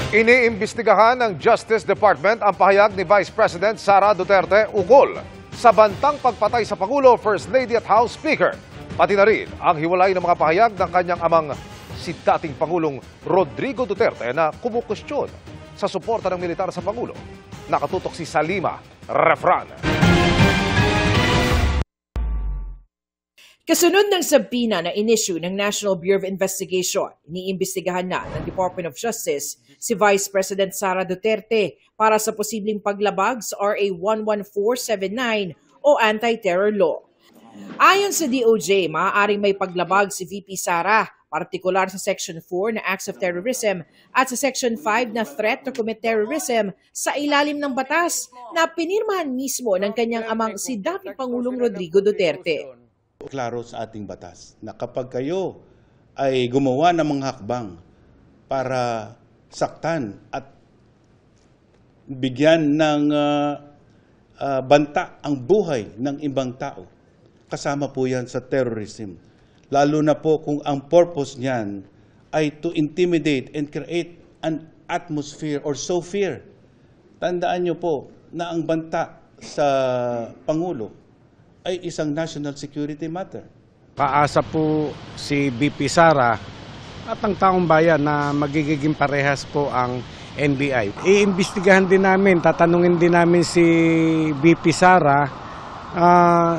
Iniimbestigahan ng Justice Department ang pahayag ni Vice President Sara Duterte ukol sa bantang pagpatay sa Pangulo, First Lady at House Speaker. Pati na rin ang hiwalay ng mga pahayag ng kanyang amang si dating Pangulong Rodrigo Duterte na kumukwestiyon sa suporta ng militar sa Pangulo. Nakatutok si Salima Refran. Kasunod ng sabina na inisyu ng National Bureau of Investigation, iniimbestigahan na ng Department of Justice si Vice President Sara Duterte para sa posibleng paglabag sa RA 11479 o Anti-Terror Law. Ayon sa DOJ, maaaring may paglabag si VP Sara, partikular sa Section 4 na Acts of Terrorism at sa Section 5 na Threat to Commit Terrorism sa ilalim ng batas na pinirmahan mismo ng kanyang amang si dating Pangulong Rodrigo Duterte. Klaro sa ating batas na kapag kayo ay gumawa ng mga hakbang para saktan at bigyan ng banta ang buhay ng ibang tao, kasama po yan sa terrorism. Lalo na po kung ang purpose niyan ay to intimidate and create an atmosphere or sow fear. Tandaan niyo po na ang banta sa Pangulo ay isang national security matter. Paasa po si VP Sara at ang taong bayan na magiging parehas po ang NBI. Iimbestigahan din namin, tatanungin din namin si VP Sara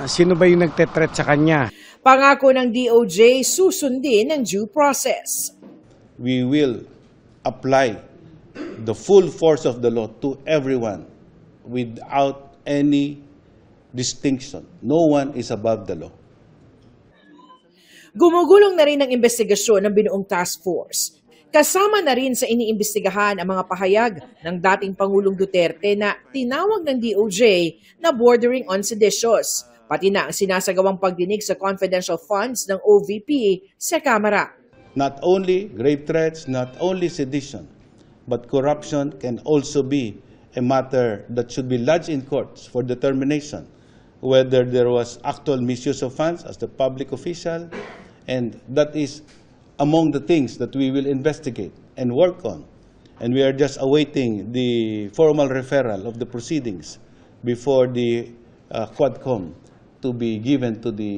sino ba yung nagtetret sa kanya. Pangako ng DOJ, susundin ang due process. We will apply the full force of the law to everyone without any distinction. No one is above the law. Gumugulong na rin ang investigasyon ng binuong task force. Kasama na rin sa iniimbestigahan ang mga pahayag ng dating Pangulong Duterte na tinawag ng DOJ na bordering on seditious, pati na ang sinasagawang pagdinig sa confidential funds ng OVP sa Kamara. Not only grave threats, not only sedition, but corruption can also be a matter that should be lodged in courts for determination whether there was actual misuse of funds as the public official, and that is among the things that we will investigate and work on. And we are just awaiting the formal referral of the proceedings before the Quadcom to be given to the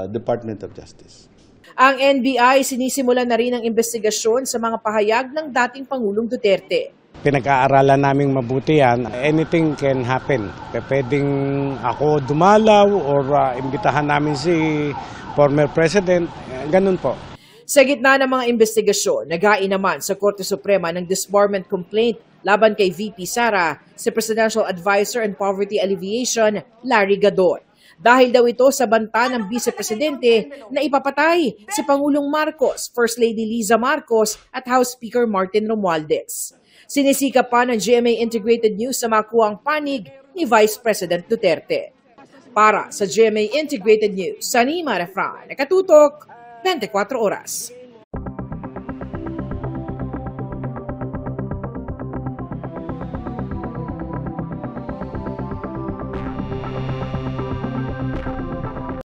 Department of Justice. Ang NBI sinisimulan na rin ang investigasyon sa mga pahayag ng dating Pangulong Duterte. Pinag-aaralan naming mabuti yan. Anything can happen. Pwedeng ako dumalaw or imbitahan namin si former president. Ganun po. Sa gitna ng mga investigasyon, naghain naman sa Korte Suprema ng disbarment complaint laban kay VP Sara si Presidential Advisor on Poverty Alleviation, Larry Gadon. Dahil daw ito sa banta ng Vice Presidente na ipapatay si Pangulong Marcos, First Lady Liza Marcos at House Speaker Martin Romualdez. Sinisikap pa ng GMA Integrated News sa makuhang panig ni Vice President Duterte. Para sa GMA Integrated News, Salima Refran, nakatutok 24 oras.